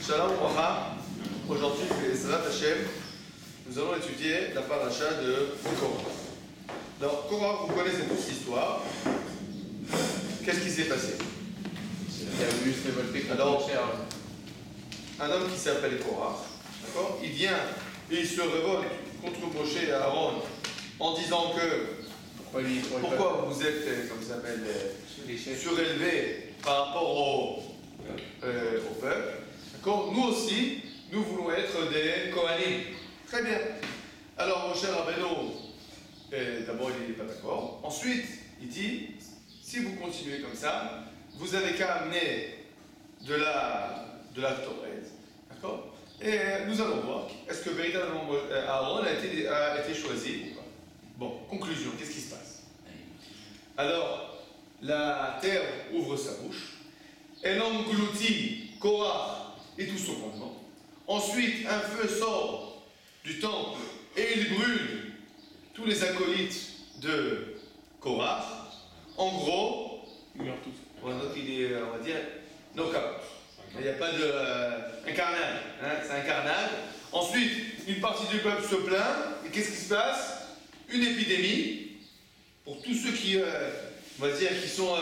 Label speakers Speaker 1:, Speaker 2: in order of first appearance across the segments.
Speaker 1: Shalom Bracha. Aujourd'hui, Bezrat Hashem, nous allons étudier la paracha de Korah. Alors, Korah, vous connaissez tous l'histoire. Qu'est-ce qui s'est passé?
Speaker 2: Il a voulu se révolter contre
Speaker 1: Alors,
Speaker 2: Moshe.
Speaker 1: un homme qui s'appelle Korah, d'accord? Il vient et il se révolte contre Moshe et Aaron en disant que pourquoi vous êtes, comme ça s'appelle, surélevés par rapport au peuple. D'accord? Nous aussi, nous voulons être des Kohanim. Très bien. Alors, Moshe Rabbeinu, d'abord, il n'est pas d'accord. Ensuite, il dit, si vous continuez comme ça, vous n'avez qu'à amener de la Torah. D'accord? Et nous allons voir, est-ce que véritablement Aaron a été choisi ou pas? Bon, conclusion, qu'est-ce qui se passe? Alors, la terre ouvre sa bouche, elle engloutit Korah et tout son commandement. Ensuite, un feu sort du temple et il brûle tous les acolytes de Korah. En gros,
Speaker 2: Ils meurent tous.
Speaker 1: donc il est, on va dire, knock-out. Il n'y a pas de. Un carnage. Hein, c'est un carnage. Ensuite, une partie du peuple se plaint. Et qu'est-ce qui se passe? Une épidémie. Pour tous ceux qui, on va dire, qui sont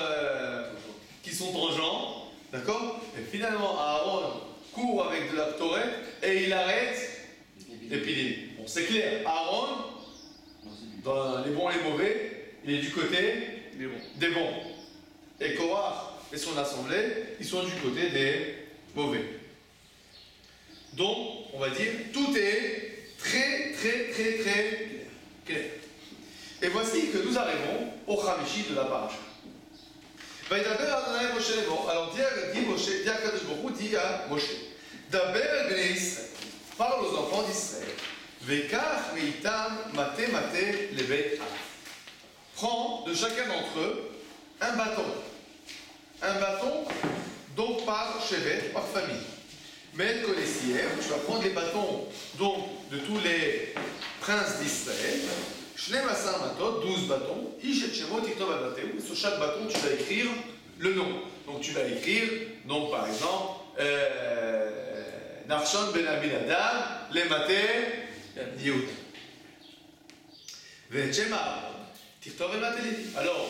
Speaker 1: tangents. D'accord? Et finalement, Aaron court avec de la Torah et il arrête l'épidémie. Bon, c'est clair. Aaron, dans les bons et les mauvais, il est du côté des bons. Et Korah et son assemblée, ils sont du côté des mauvais. Donc, on va dire, tout est très clair. Et voici que nous arrivons au Khamishi de la paracha. Alors, dit Moshe, dit à Kadosh Baruch Hu, dit à Moshe, Daber el bnei Israël, parle aux enfants d'Israël, Vekach meitam mate lebeit av. Prends de chacun d'entre eux un bâton, donc par chevet, par famille. Mais tu vas prendre les bâtons donc de tous les princes d'Israël. 12 bâtons. Sur chaque bâton, tu vas écrire le nom. Donc tu vas écrire, donc par exemple, Nachshon ben Aminadab, Lemate Yehuda. Alors,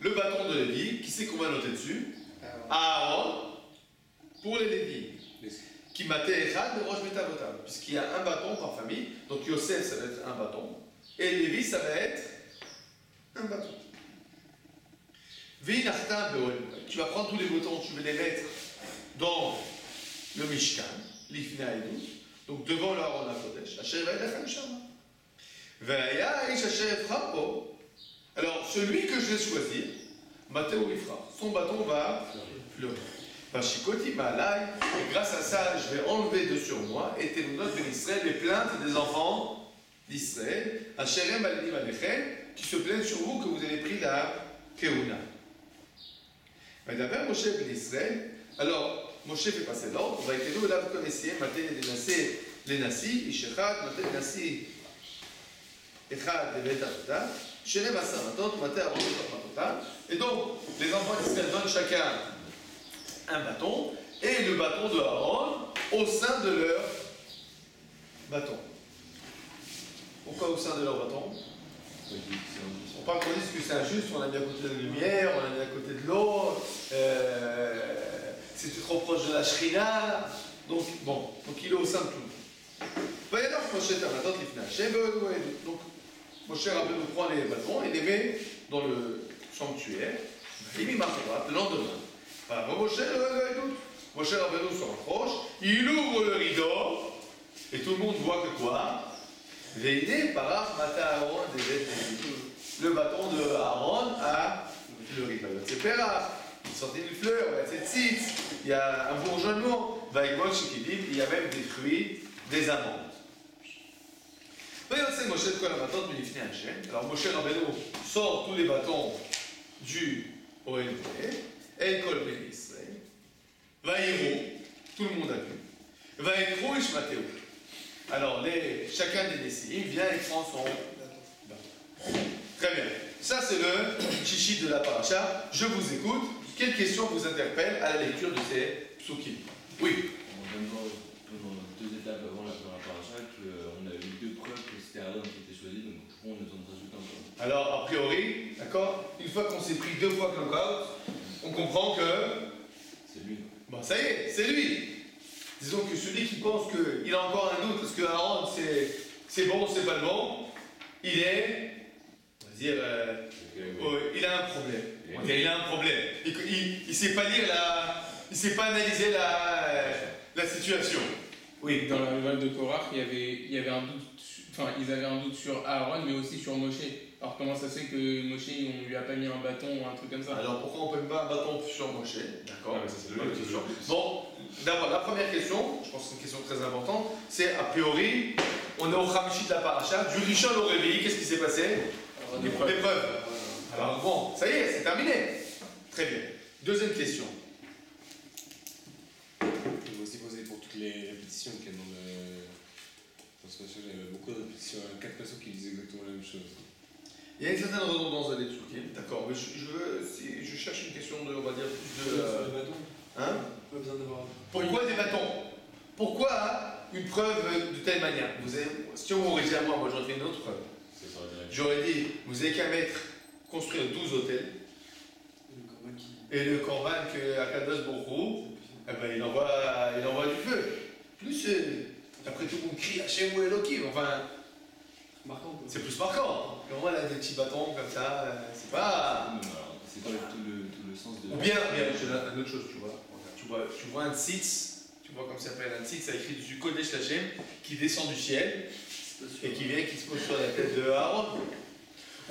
Speaker 1: le bâton de Lévi, qui c'est qu'on va noter dessus? Aaron, pour les Lévi. Qui matait Echad de Rosh Metavotam. Puisqu'il y a un bâton par famille, donc Yosef, ça va être un bâton. Et Lévi, ça va être un bâton. Tu vas prendre tous les bâtons, tu vas les mettre dans le Mishkan, l'Ifna Edu, donc devant le Aaron HaKodesh. Alors, celui que je vais choisir, Mathéo Ifra, son bâton va fleurir. Et grâce à ça, je vais enlever de sur moi, et Témounot ben Israël, les plaintes des enfants d'Israël, Hachem Alidim Alechem, qui se plaignent sur vous que vous avez pris la Keuna. Mais d'abord, Moshe ben Israël, alors Moshe fait passer l'ordre, va être nous là, vous connaissez, Maté les Nassi, Ishechad, Maté les Nassi, Echad, les Betavoda, Shelem Asamatot, Maté Aaron, Matota. Et donc, les enfants d'Israël donnent chacun un bâton, et le bâton de Aaron au sein de leur bâton. Pourquoi au sein de leur bâton? On parle qu'on dise que c'est injuste, on l'a mis à côté de la lumière, on l'a mis à côté de l'eau, c'était trop proche de la Shrina, donc bon, donc il est au sein de tout. Donc Moshe Rabbeinu prend les bâtons et les met dans le sanctuaire, le lendemain. Moshe Rabbeinu se rapproche, il ouvre le rideau, et tout le monde voit que quoi? Le bâton de Aaron a fleuri. C'est Pérah, il sortait une fleur, il y a un bourgeonnement, il y a même des fruits, des amandes. Alors Moshe Rabbeinu sort tous les bâtons du Ohel Moed, El Kol Ben Israël, Vaïrou, tout le monde a vu, Vaïkrou et Shmatéou. Alors, chacun des Nessim vient et prend son bâton. Très bien. Ça, c'est le chichi de la paracha. Je vous écoute. Quelle question vous interpelle à la lecture de ces psukim? Oui.
Speaker 3: vient de voir pendant 2 étapes avant la première paracha qu'on a eu 2 preuves que c'était Aaron qui était choisi, donc pourquoi on a besoin de rajouter encore?
Speaker 1: Alors, a priori, d'accord, une fois qu'on s'est pris 2 fois knockout, on comprend que...
Speaker 3: C'est lui.
Speaker 1: Bon, ça y est, c'est lui. Disons que celui qui pense qu'il a encore un doute, parce que Aaron, c'est bon, c'est pas le bon, il est... On va dire... il a un problème. On va dire, il a un problème. Il sait pas lire il sait pas analyser la situation. Oui.
Speaker 4: Dans la rival de Korach, il y avait un doute, enfin ils avaient un doute sur Aaron, mais aussi sur Moshe. Alors comment ça se fait que Moshe, on lui a pas mis un bâton ou un truc comme ça?
Speaker 1: Alors pourquoi on ne peut pas un bâton sur Moshe? D'accord.
Speaker 2: Ouais, ça c'est le question.
Speaker 1: Bon, d'abord la première question, je pense que c'est une question très importante, c'est a priori, on est au Khamishi de la paracha, du Rishon au Réveil, qu'est-ce qui s'est passé? L'épreuve. Alors bon, ça y est, c'est terminé. Très bien. Deuxième question.
Speaker 5: Je vais aussi poser pour toutes les répétitions qu'il y a dans ce passage. Il y avait beaucoup de répétitions, 4 passages qui disent exactement la même chose.
Speaker 1: Il y a une certaine redondance dans les trucs, d'accord, mais je cherche une question de, on va dire, plus de... Hein?
Speaker 5: Pas besoin d'avoir...
Speaker 1: Pourquoi des bâtons? Pourquoi une preuve de telle manière? Si on m'aurait dit à moi j'aurais fait une autre preuve. J'aurais dit, vous n'avez qu'à construire 12 hôtels. Et le Corban que Akadosh Borou, eh ben, il envoie du feu. Plus, après tout le monde crie Hachem ou Elohim, enfin... C'est plus marquant. Et on voit là des petits bâtons comme ça, c'est pas...
Speaker 3: C'est pas tout le sens de...
Speaker 1: Ou bien, j'ai une autre chose, tu vois un tzitz, tu vois comme ça s'appelle un tzitz, ça écrit dessus Kodesh Hachem, qui descend du ciel, et qui vient, qui se pose sur la tête de Aaron.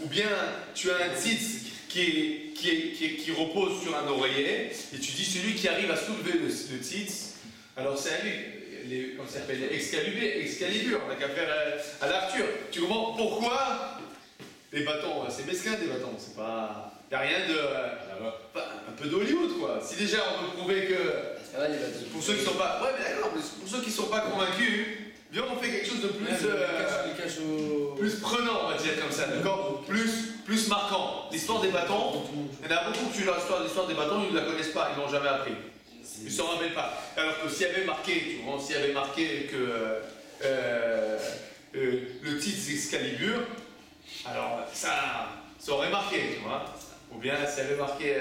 Speaker 1: Ou bien, tu as un tzitz qui repose sur un oreiller, et tu dis celui qui arrive à soulever le tzitz, alors c'est à lui. Comme ça s'appelle Excalibur, on n'a qu'à faire à l'Arthur. Tu comprends pourquoi les bâtons, c'est mesquin des bâtons, c'est pas. Il n'y a rien de. Un peu d'Hollywood quoi. Si déjà on peut prouver que. Pour ceux qui sont pas. Ouais, mais d'accord, pour ceux qui sont pas convaincus, viens, on fait quelque chose de plus. Plus prenant, on va dire comme ça, d'accord? Plus marquant. L'histoire des bâtons, il y en a beaucoup qui l'histoire des bâtons, ils ne la connaissent pas, ils ne l'ont jamais appris. Ils ne s'en rappellent pas. Alors que s'il y avait marqué, que le titre Excalibur, alors ça aurait marqué, tu vois. Ou bien s'il y avait marqué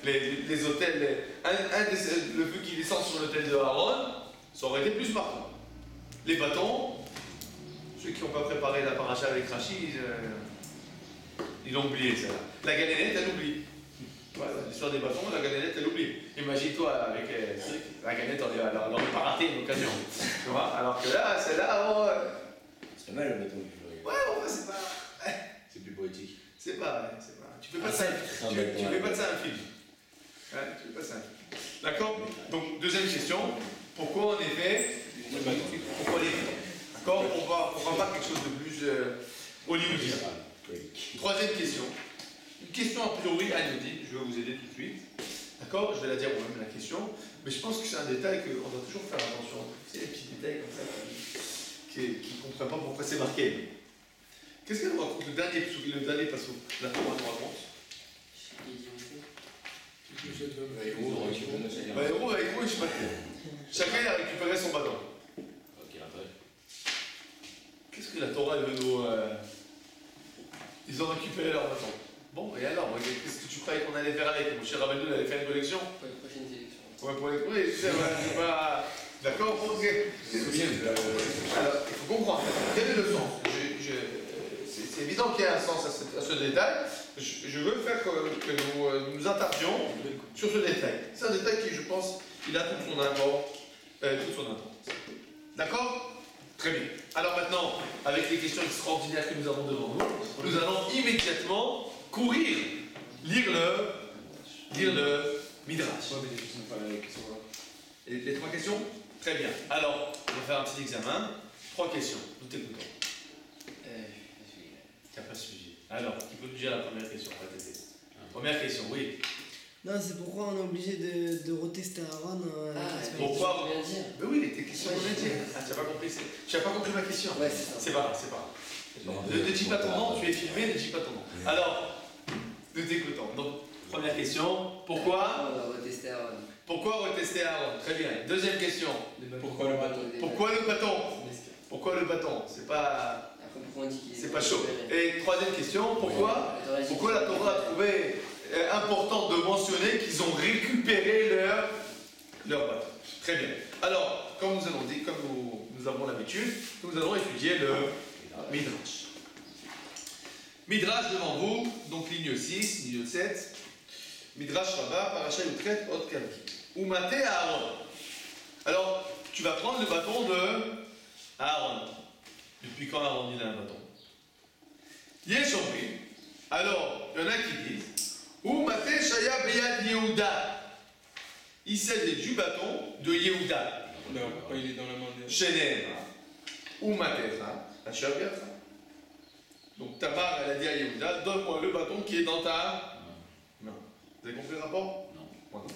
Speaker 1: les hôtels, le feu qui descend sur l'hôtel de Aaron, ça aurait été plus marquant. Les bâtons, ceux qui n'ont pas préparé la paracha avec Rachid, ils l'ont oublié ça. La galénette, elle oublie. Voilà, l'histoire des bâtons, la galinette, elle oublie. Imagine-toi avec la galinette, on n'aurait pas raté une occasion. Tu vois? Alors que là, celle-là,
Speaker 5: C'est pas mal le bâton.
Speaker 1: ouais, bon, c'est pas.
Speaker 3: C'est plus poétique.
Speaker 1: C'est pas. Tu fais pas ça. Tu fais pas de ça un film. Ouais, tu fais pas ça un film. D'accord? Donc, deuxième question. Pourquoi en effet? Pourquoi les. D'accord? On va pas quelque chose de plus hollywoodien. Troisième question. Une question a priori anodine, je vais vous aider tout de suite. D'accord? Je vais la dire moi-même la question, mais je pense que c'est un détail qu'on doit toujours faire attention. C'est des petits détails comme ça qui ne comprennent pas pourquoi c'est marqué. Qu'est-ce qu'elle nous raconte le dernier passage? La Torah nous raconte. Héros avec moi, je sais pas. Chacun a récupéré son bâton.
Speaker 3: Ok, après.
Speaker 1: Qu'est-ce que la Torah veut nous. Ils ont récupéré leur bâton. Bon, et alors, qu'est-ce que tu croyais qu'on allait faire avec? Mon cher Rabbeinu allait faire une collection?
Speaker 6: Pour les prochaines élections.
Speaker 1: Ouais, pour les. Oui, c'est pas. D'accord? Ok. Alors, il faut comprendre. Quel est le sens? C'est évident qu'il y a un sens à ce détail. Je veux faire que nous nous attardions sur ce détail. C'est un détail qui, je pense, il a toute son importance. D'accord? Très bien. Alors maintenant, avec les questions extraordinaires que nous avons devant nous, nous allons immédiatement courir, lire le Midrash. Les 3 questions? Très bien. Alors, on va faire un petit examen. 3 questions. Nous t'écoutons. Tu n'as pas suivi. Alors, qui peut nous dire la première question? On va t'aider. Première question, oui.
Speaker 7: Non, c'est pourquoi on est obligé de retester Aaron.
Speaker 1: Pourquoi?
Speaker 6: Tu viens de dire.
Speaker 1: Mais oui, tes questions, on l'a dit. Ah, tu n'as pas compris. Tu n'as pas compris ma question.
Speaker 6: Ouais, c'est ça.
Speaker 1: C'est pas grave. Ne dis pas ton nom, tu es filmé, ne dis pas ton nom. Alors, nous t'écoutons. Donc, Première question. Pourquoi
Speaker 6: On va retester Aaron.
Speaker 1: Pourquoi retester Aaron? Très bien. Deuxième question.
Speaker 4: Pourquoi le bâton?
Speaker 1: Pourquoi le bâton? Pourquoi le bâton? C'est pas chaud. Et troisième question. Pourquoi la Torah a trouvé important de mentionner qu'ils ont récupéré leur bâton? Très bien. Alors, comme nous allons dire, comme nous avons l'habitude, nous allons étudier le Midrash. Midrash devant vous, donc ligne 6, ligne 7. Midrash Rabbah, Parasha Yutret, Od Kalki. Oumaté Aaron. Alors, tu vas prendre le bâton de Aaron. Depuis quand Aaron il a un bâton? Yeshomri. Alors, il y en a qui disent Oumaté Shaya Beyad Yehuda. Il s'agit du bâton de Yehuda.
Speaker 4: Non, pourquoi il est dans la main de...
Speaker 1: Shenem. Oumatecha. Asher Biatra. Donc Tamar, elle a dit à Yehuda, donne-moi le bâton qui est dans ta main. Vous avez compris le rapport?
Speaker 3: Non.
Speaker 1: Moi non.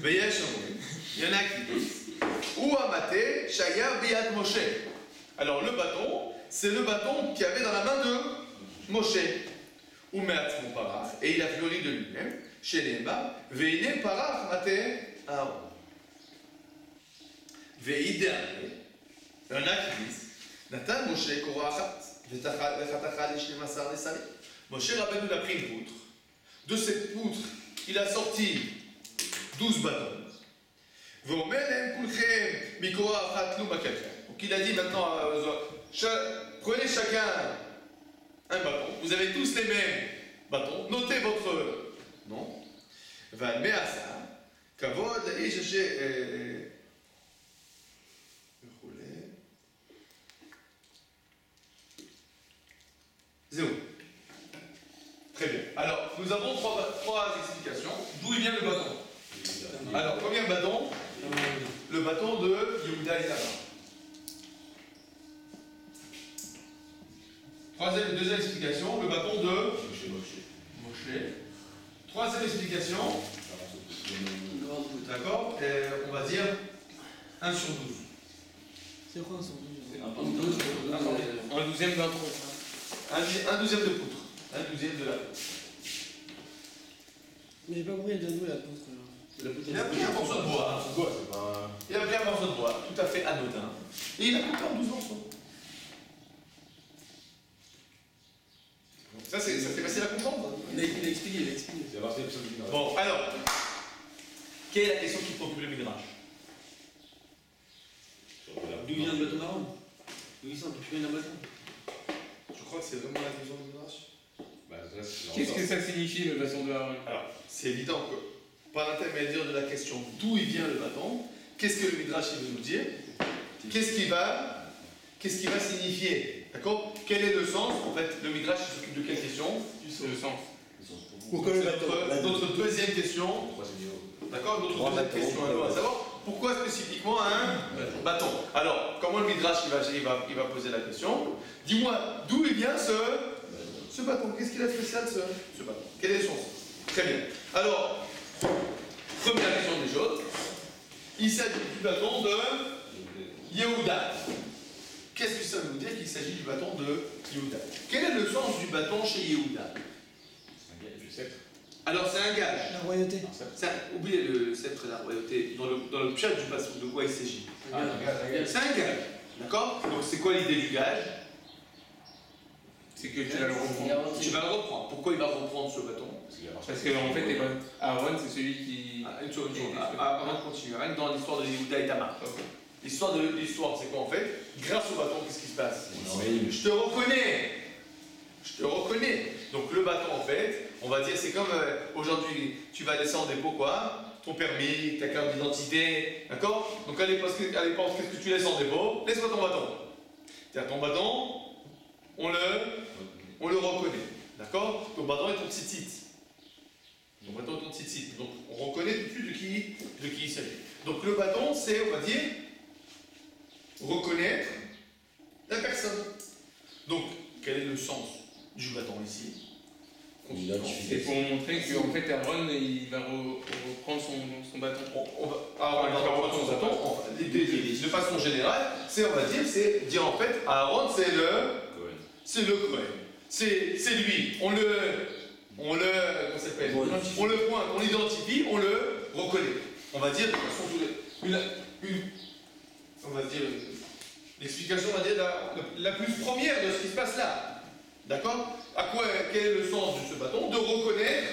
Speaker 1: Veyesh Omrim. Il y en a qui disent Ou Amate Shaya Beyad Moshe. Alors le bâton, c'est le bâton qu'il y avait dans la main de Moshe. Ou Meat mon parach. Et il a fleuri de lui-même. Chez Nehema. Veine parach Mate Aaron. Veide Aaron. Il y en a qui disent Nathan Moshe Korachat. Moshe Rabbeinu a pris une poutre. De cette poutre, il a sorti 12 bâtons. Donc il a dit maintenant, prenez chacun un bâton. Vous avez tous les mêmes bâtons. Notez votre nom. Kavod, Zéro. Très bien. Alors, nous avons trois explications. D'où il vient le bâton? Alors, premier bâton, le bâton de Yehuda et Tamar. Deuxième explication, le bâton de Moshe. Troisième explication, d'accord, on va dire 1 sur 12.
Speaker 7: C'est quoi ça?
Speaker 4: Un douzième d'un tronc.
Speaker 1: Un douzième de poutre. Un douzième de la poutre.
Speaker 7: Mais j'ai pas compris de nous la poutre.
Speaker 1: Il a pris un morceau de bois. Il a pris un morceau de bois, tout à fait anodin. Et il a coupé en 12 morceaux. Ça, c'est facile à comprendre.
Speaker 7: Il a expliqué.
Speaker 1: Bon, alors, quelle est la question qui préoccupe le Midrash?
Speaker 6: D'où vient le bâton d'Aaron? D'où il vient d'un bâton?
Speaker 1: Je crois que c'est vraiment la question du Midrash.
Speaker 4: Qu'est-ce que ça signifie le bâton de Aaron?
Speaker 1: Alors, c'est évident que, par l'intermédiaire de la question d'où il vient le bâton, qu'est-ce que le Midrash veut nous dire? Qu'est-ce qui va signifier? D'accord? Quel est le sens? En fait, le Midrash s'occupe de quelle question?
Speaker 4: Le sens.
Speaker 1: Pourquoi notre deuxième question. D'accord? Notre deuxième question à savoir pourquoi spécifiquement un bâton? Alors, comment le Midrash il va poser la question? Dis-moi, d'où il vient ce bâton? Qu'est-ce qu'il a de spécial ce bâton? Quel est son sens? Très bien. Alors, première question des choses. Il s'agit du bâton de Yehuda. Qu'est-ce que ça veut dire qu'il s'agit du bâton de Yehuda? Quel est le sens du bâton chez Yehuda? Alors c'est un gage.
Speaker 7: La royauté.
Speaker 1: Oubliez le sceptre de la royauté. Dans le pshat du passage, de quoi il s'agit? C'est un gage. D'accord? Donc c'est quoi l'idée du gage?
Speaker 4: C'est que tu vas le reprendre.
Speaker 1: Tu vas le reprendre. Pourquoi il va reprendre ce bâton?
Speaker 4: Parce que en fait, Aaron, c'est celui qui...
Speaker 1: Une chose. Avant de continuer, rien que dans l'histoire de Yehuda et Tamar. L'histoire, c'est quoi en fait? Grâce au bâton, qu'est-ce qui se passe? Je te reconnais. Je te reconnais. Donc le bâton, en fait, on va dire, c'est comme aujourd'hui, tu vas laisser en dépôt quoi? Ton permis, ta carte d'identité, d'accord? Donc à l'époque, qu'est-ce que tu laisses en dépôt? Laisse-moi ton bâton. C'est-à-dire ton bâton, on le reconnaît, d'accord? Ton bâton est ton tzitzit. Ton bâton est ton tzitzit. Donc on reconnaît tout de suite de qui il s'agit. Donc le bâton, c'est, on va dire, reconnaître la personne. Donc, quel est le sens du bâton ici?
Speaker 4: C'est pour montrer qu'en fait Aaron il va reprendre son bâton.
Speaker 1: Aaron va reprendre son bâton. De façon générale, on va dire, c'est dire en fait, Aaron c'est le Kohen. C'est lui. on le, comment ça s'appelle, on le pointe, on l'identifie, on le reconnaît. On va dire de façon on va dire l'explication, on va dire la plus première de ce qui se passe là. D'accord? Quel est le sens de ce bâton? De reconnaître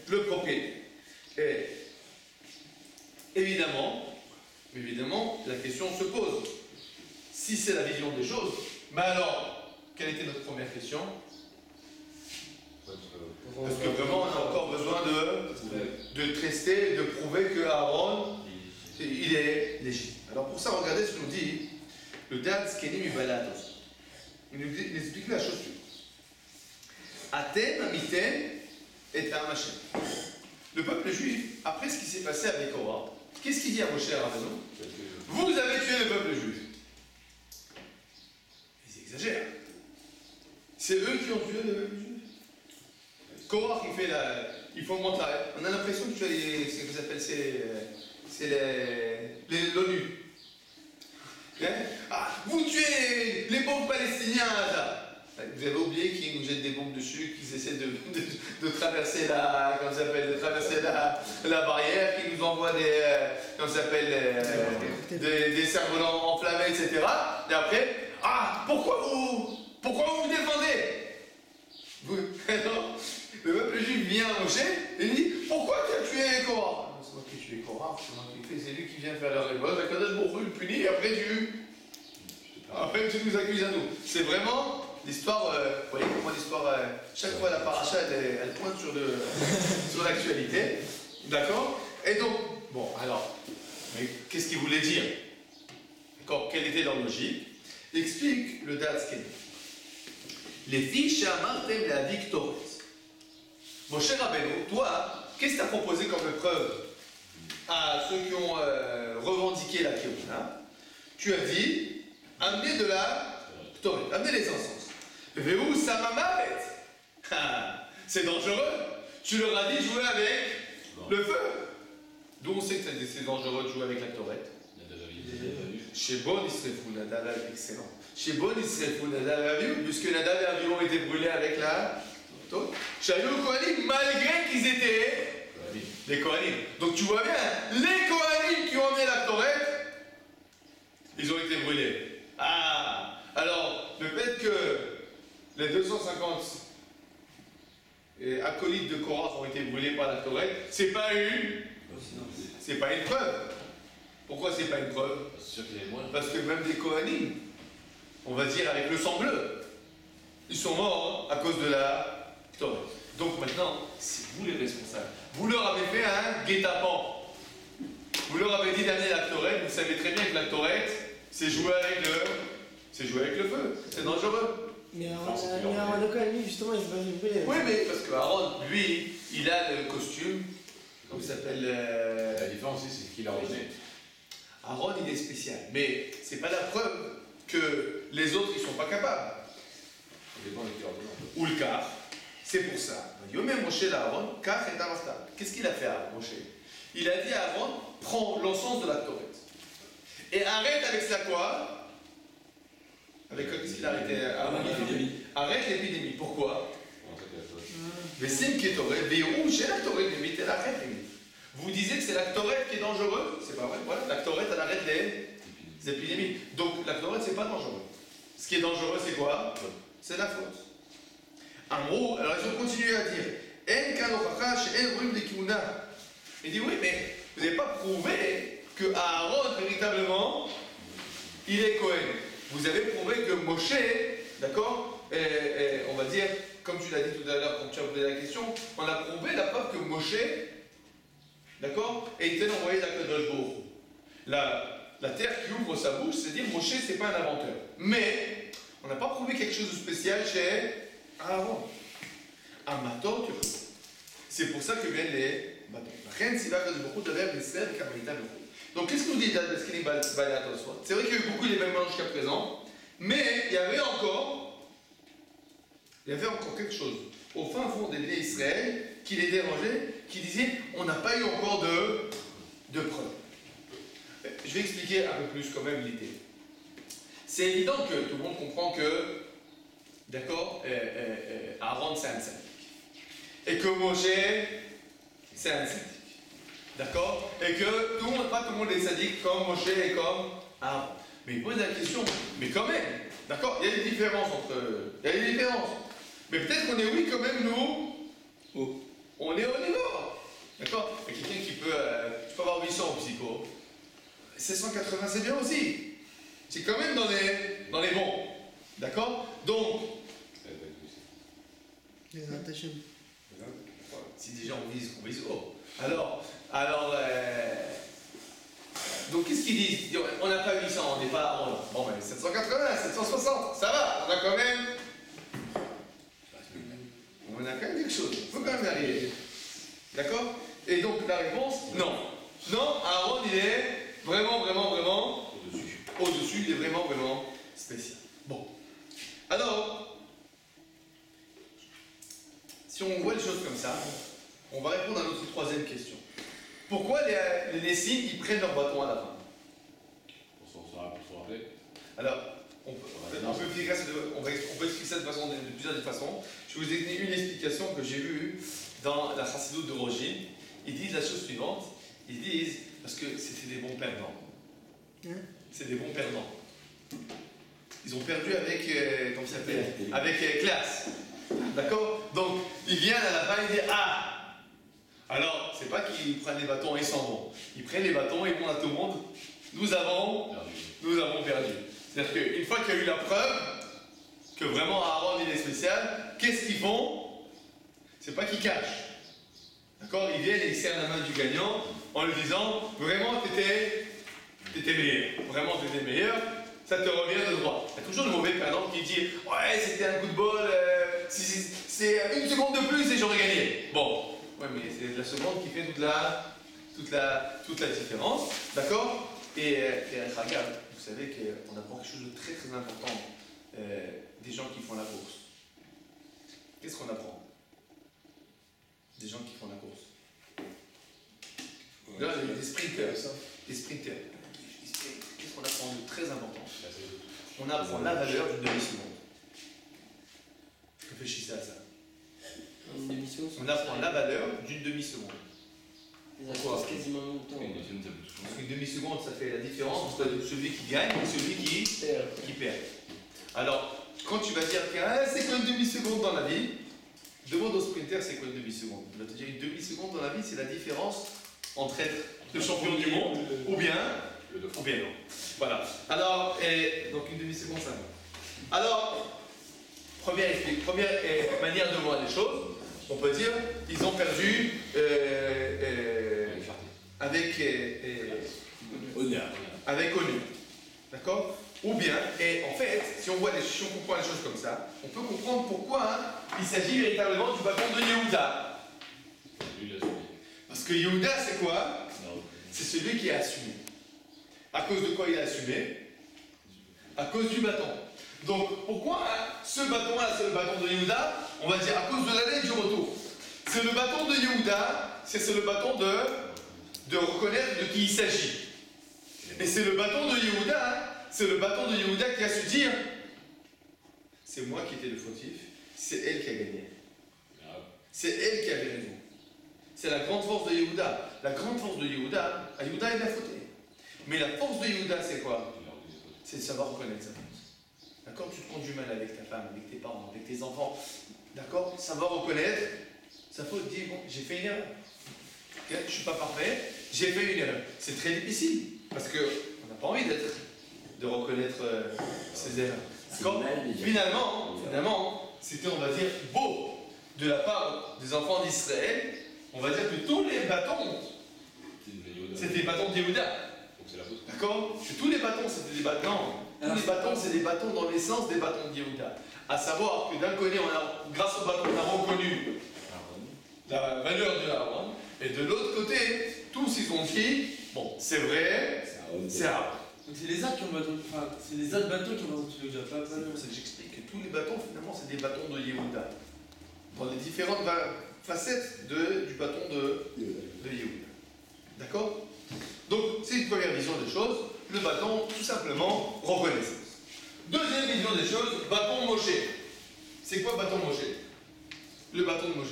Speaker 1: le propriétaire. Et évidemment, la question se pose. Si c'est la vision des choses, mais alors, quelle était notre première question? Parce que vraiment, on a encore besoin de tester, de prouver que Aaron, il est légitime. Alors pour ça, regardez ce que nous dit le Dad Skenim Ibalatos. Il nous explique la chose suivante. Aten amiten et am Hashem. Le peuple juif, après ce qui s'est passé avec Korah, qu'est-ce qu'il dit à Moshe Rabbeinu? Vous avez tué le peuple juif. Ils exagèrent. C'est eux qui ont tué le peuple juif. Korah qui fait il faut monter. On a l'impression que tu as ce que s'appelle c'est l'ONU. Hein? Ah, vous tuez les pauvres Palestiniens là. Vous avez oublié qu'ils nous jettent des bombes dessus, qu'ils essaient de traverser la barrière, qu'ils nous envoient des cerfs-volants enflammés, etc. Et après, pourquoi vous vous défendez? Le peuple juif vient à Moshe et il dit, pourquoi tu as tué Korah? C'est moi qui ai tué Korah, c'est moi qui ai fait, c'est lui qui vient faire la révolte, Akadosh Baruch Hu le punit, et après tu nous accuses à nous. C'est vraiment l'histoire, vous voyez comment l'histoire, chaque fois la paracha, elle pointe sur l'actualité, d'accord? Et donc, bon, alors, mais qu'est-ce qu'il voulait dire? D'accord, quelle était leur logique? Explique le Datsken. Les fiches à Martem la victoire. Mon cher Rabbeinu, toi, qu'est-ce que tu as proposé comme preuve à ceux qui ont revendiqué la Kehuna? Tu as dit, amenez de la Ktoret, amenez les encens. Véhou Samamaret. C'est dangereux. Tu leur as dit jouer avec le feu. D'où on sait que c'est dangereux de jouer avec la Ktoret? Chez Bon, il serait fou, Nadav, excellent. Chez Bon, il serait fou, Nadav et Avihu, puisque Nadav et Avihu ont été brûlés avec la Shailou Kohanim, malgré qu'ils étaient les Kohanim. Donc tu vois bien, les Kohanim qui ont amené la Torah, ils ont été brûlés. Alors, le fait que les 250 acolytes de Korah ont été brûlés par la Torah, c'est pas une preuve. Pourquoi c'est pas une preuve? Parce que même des Kohanim, on va dire avec le sang bleu, ils sont morts à cause de la Torah. Donc maintenant, c'est vous les responsables. Vous leur avez fait un guet-apens. Vous leur avez dit d'amener la Torah, vous savez très bien que la Torah, c'est jouer avec le feu. C'est dangereux.
Speaker 7: Mais Aaron Cohen, lui, justement, il s'est pas fait brûler.
Speaker 1: Oui, mais parce que Aaron, lui, il a le costume, comment il s'appelle
Speaker 2: La différence ici, c'est qu'il a osé.
Speaker 1: Aaron, il est spécial. Mais c'est pas la preuve que les autres, ils sont pas capables. Ou le quart. C'est pour ça. Yomé Moshe l'Aaron, car et Amarta. Qu'est-ce qu'il a fait à Moshe? Il a dit à Aaron, prends l'encens de la Torah. Et arrête avec ça quoi? Avec qu'est-ce qu'il a arrêté? Arrête l'épidémie. Pourquoi? Vesim qui est Torah, Véhou, chez la Torah, limite, elle arrête limite. Vous disiez que c'est la Torah qui est dangereuse? C'est pas vrai. Voilà, la Torah, elle arrête les épidémies. Donc la Torah, c'est pas dangereux. Ce qui est dangereux, c'est quoi? C'est la faute. En gros, alors ils ont continué à dire il dit oui, mais vous n'avez pas prouvé que Aaron, véritablement, il est Cohen. Vous avez prouvé que Moshe, d'accord, on va dire, comme tu l'as dit tout à l'heure quand tu as posé la question, on a prouvé la preuve que Moshe, d'accord, était envoyé d'Akadosh Baruch Hu. La terre qui ouvre sa bouche, c'est dire Moshe, c'est pas un inventeur. Mais on n'a pas prouvé quelque chose de spécial chez Aaron. Un matot, c'est pour ça que viennent les bâtons. Donc qu'est-ce que nous dit Daskini Balatos? C'est vrai qu'il y a eu beaucoup d'événements jusqu'à présent, mais il y avait encore quelque chose au fin fond des Bnei Israël qui les dérangeait, qui disait on n'a pas eu encore de preuves. Je vais expliquer un peu plus quand même l'idée. C'est évident que tout le monde comprend que d'accord, Aaron c'est un tzaddik. Et que Moshe c'est un tzaddik. D'accord? Et que pas tout le monde est tzaddik comme Moshe et comme Aaron. Mais il pose la question, mais quand même, d'accord? Il y a des différences entre eux. Il y a des différences. Mais peut-être qu'on est oui quand même, nous.
Speaker 4: Oh.
Speaker 1: On est au niveau. D'accord? Il y a quelqu'un qui peut. Tu peux avoir 800 en psycho. 780, c'est bien aussi. C'est quand même dans les bons. D'accord? Donc.
Speaker 7: Les attachés.
Speaker 1: Si déjà on vise haut. Alors donc qu'est-ce qu'ils disent? On n'a pas 800, on n'est pas. Bon, ben 780, 760, ça va, on a quand même. On a quand même quelque chose, il faut quand même y arriver. D'accord? Et donc la réponse, non. Non, Aaron, il est vraiment au-dessus, il est vraiment spécial. Bon. Alors, si on voit les choses comme ça, on va répondre à notre troisième question. Pourquoi les Nessim, ils prennent leur bâton à la fin?
Speaker 2: Pour se rappeler.
Speaker 1: Alors, on peut expliquer ça de plusieurs façons. Je vais vous donner une explication que j'ai vue dans la Chassidoute de Rogin. Ils disent la chose suivante. Ils disent, parce que c'était des bons perdants. C'est des bons perdants. Ils ont perdu avec, comment ça s'appelle? Avec classe. D'accord? Donc, ils viennent à la fin et disent, ah! Alors, c'est pas qu'ils prennent les bâtons et s'en vont. Ils prennent les bâtons et ils vont à tout le monde. Nous avons perdu. C'est-à-dire qu'une fois qu'il y a eu la preuve que vraiment Aaron il est spécial, qu'est-ce qu'ils font? C'est pas qu'ils cachent. D'accord? Ils viennent et ils serrent la main du gagnant en lui disant, vraiment t'étais meilleur. Vraiment t'étais meilleur. Ça te revient de droit. Il y a toujours le mauvais perdant qui dit, ouais, c'était un coup de bol, c'est une seconde de plus et j'aurais gagné. Bon. Oui, mais c'est la seconde qui fait toute la différence, d'accord? Et regarde, vous savez qu'on apprend quelque chose de très très important des gens qui font la course. Qu'est-ce qu'on apprend? Des gens qui font la course. Là, des sprinters. Des sprinters. Qu'est-ce qu'on apprend de très important? On apprend la valeur d'une demi-seconde. Réfléchissez à ça. On apprend la valeur d'une demi-seconde. Pourquoi?
Speaker 3: Quasiment longtemps. Une demi-seconde, ça peut tout changer.
Speaker 1: Parce qu'une demi-seconde, ça fait la différence entre celui qui gagne et celui qui perd. Alors, quand tu vas dire c'est quoi une demi-seconde dans la vie, demande au sprinter c'est quoi une demi-seconde. Il va te dire une demi-seconde dans la vie, c'est la différence entre être le champion du monde ou bien non. Voilà. Alors, donc une demi-seconde, ça va. Alors, première manière de voir les choses, on peut dire ils ont perdu avec honneur. D'accord? Ou bien, et en fait, si on comprend les choses comme ça, on peut comprendre pourquoi il s'agit véritablement du bâton de Yehuda. Parce que Yehuda, c'est quoi? C'est celui qui a assumé. À cause de quoi il a assumé? À cause du bâton. Donc, pourquoi ce bâton-là, c'est le bâton de Yehuda? On va dire à cause de l'année du retour. C'est le bâton de Yehuda, c'est le bâton de reconnaître de qui il s'agit. Et c'est le bâton de Yehuda, qui a su dire c'est moi qui étais le fautif, c'est elle qui a gagné. C'est elle qui avait raison. C'est la grande force de Yehuda. La grande force de Yehuda, Yehuda il a fauté. Mais la force de Yehuda, c'est quoi? C'est de savoir reconnaître sa faute. D'accord? Tu te conduis mal avec ta femme, avec tes parents, avec tes enfants. D'accord? Savoir reconnaître sa faute, dire bon, j'ai fait une erreur. Okay? Je ne suis pas parfait, j'ai fait une erreur. C'est très difficile parce qu'on n'a pas envie de reconnaître ses erreurs. D'accord? Finalement, c'était, on va dire, beau de la part des enfants d'Israël. On va dire que tous les bâtons, c'était des bâtons de Yehuda. D'accord? Que tous les bâtons, c'était des bâtons. Tous les bâtons, c'est des bâtons dans l'essence des bâtons de Yehuda. À savoir que d'un côté, grâce au bâton, on a reconnu la valeur de Aaron, et de l'autre côté, tous ils ont dit, bon, c'est vrai, c'est Aaron.
Speaker 6: Donc c'est les autres qui ont bâton, enfin, c'est les autres bateaux qui ont bâton de Yehuda, pas
Speaker 1: c'est pour ça que j'explique que tous les bâtons, finalement, c'est des bâtons de Yehuda. Dans les différentes facettes du bâton de Yehuda. D'accord? Donc, c'est une première vision des choses. Le bâton, tout simplement, reconnaissance. Deuxième vision des choses, bâton Moshe. C'est quoi bâton Moshe? Le bâton de Moshe.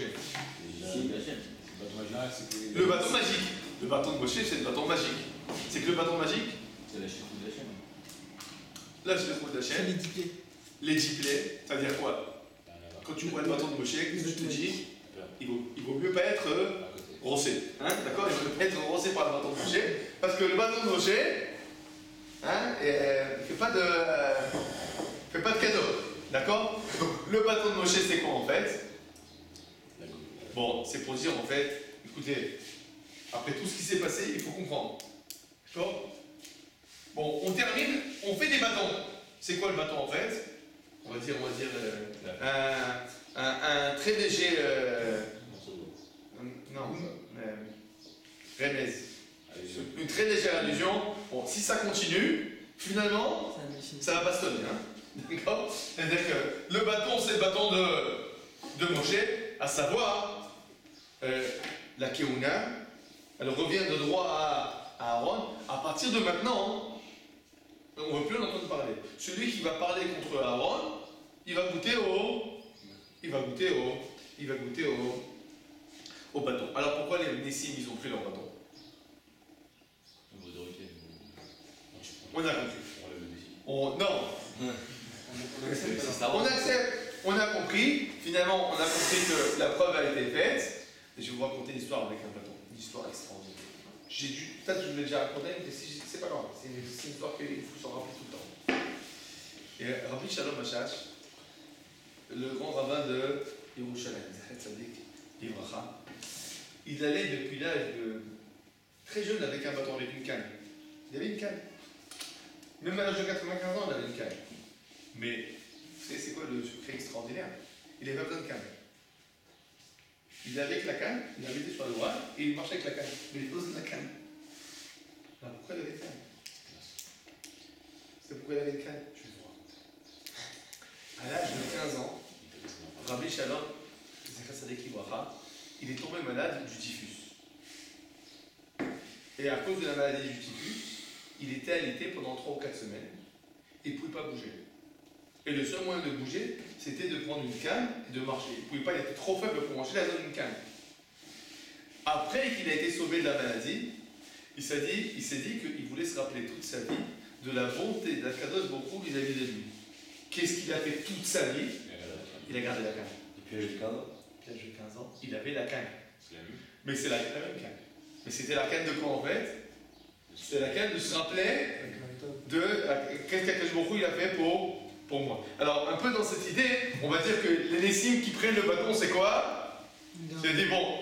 Speaker 1: Le bâton magique. Le bâton de Moshe, c'est le bâton magique. C'est que le bâton magique,
Speaker 3: C'est la chef de la chaîne.
Speaker 1: là je le trouve de la
Speaker 7: C'est
Speaker 1: chaîne.
Speaker 7: les 10 pieds.
Speaker 1: Les 10 plaies, ça veut dire quoi? Quand tu vois le bâton de Moshe, qu'est-ce que tu te dis? Il vaut mieux pas être rossé. Hein, d'accord? Il vaut mieux pas être rossé par le bâton de Moshe. Parce que le bâton de Moshe, hein, il fait pas de cadeau. D'accord? Donc le bâton de Moshe, c'est quoi en fait? Bon, c'est pour dire en fait, écoutez, après tout ce qui s'est passé, il faut comprendre. D'accord? Bon, on termine, on fait des bâtons. C'est quoi le bâton en fait? On va dire un très léger. Remez. Une très légère allusion. Bon, si ça continue, finalement,
Speaker 7: C'est un machine.
Speaker 1: ça va bastonner. Hein? D'accord? C'est-à-dire que le bâton, c'est le bâton de Moshe, à savoir la Keuna. Elle revient de droit à Aaron. À partir de maintenant, on ne veut plus en entendre parler. Celui qui va parler contre Aaron, il va goûter au bâton. Alors pourquoi les Nessim, ils ont pris leur bâton? On a compris. On a compris. Finalement, on a compris que la preuve a été faite. Et je vais vous raconter une histoire avec un bâton. Une histoire extraordinaire. Peut-être que je vous l'ai déjà raconté, mais c'est pas grave. C'est une histoire qu'il faut s'en rappeler tout le temps. Et Rabbi Shalom Achash, le grand rabbin de Yerushalayim, Livracha, il allait depuis l'âge de très jeune avec un bâton, avec une canne. Il avait une canne. Même à l'âge de 95 ans, il avait une canne. Mais, vous savez, c'est quoi le secret extraordinaire? Il n'avait pas besoin de canne. Il avait avec la canne, il avait été sur le droit et il marchait avec la canne. Mais il pose la canne. Alors pourquoi il avait une canne? C'est pourquoi il avait une canne? Je vais vous raconter. À l'âge de 15 ans, Rabbi Shalom, il est tombé malade du typhus. Et à cause de la maladie du typhus, il était alité pendant 3 ou 4 semaines. Il ne pouvait pas bouger. Et le seul moyen de bouger, c'était de prendre une canne et de marcher. Il ne pouvait pas, il était trop faible pour marcher, il avait une canne. Après qu'il a été sauvé de la maladie, il s'est dit qu'il voulait se rappeler toute sa vie de la bonté d'Akadosh Baruch Hu vis-à-vis de lui. Qu'est-ce qu'il a fait toute sa vie? Il a gardé la canne.
Speaker 3: Depuis l'âge de 15 ans.
Speaker 1: Depuis l'âge de 15 ans, il avait la canne. Mais c'est la même canne. Mais c'était la canne de quoi en fait? C'était la canne de se rappeler de qu'est-ce qu'Akadosh Baruch Hu il a fait pour moi. Alors, un peu dans cette idée, on va dire que les Nessim qui prennent le bâton, c'est quoi? C'est dit, bon,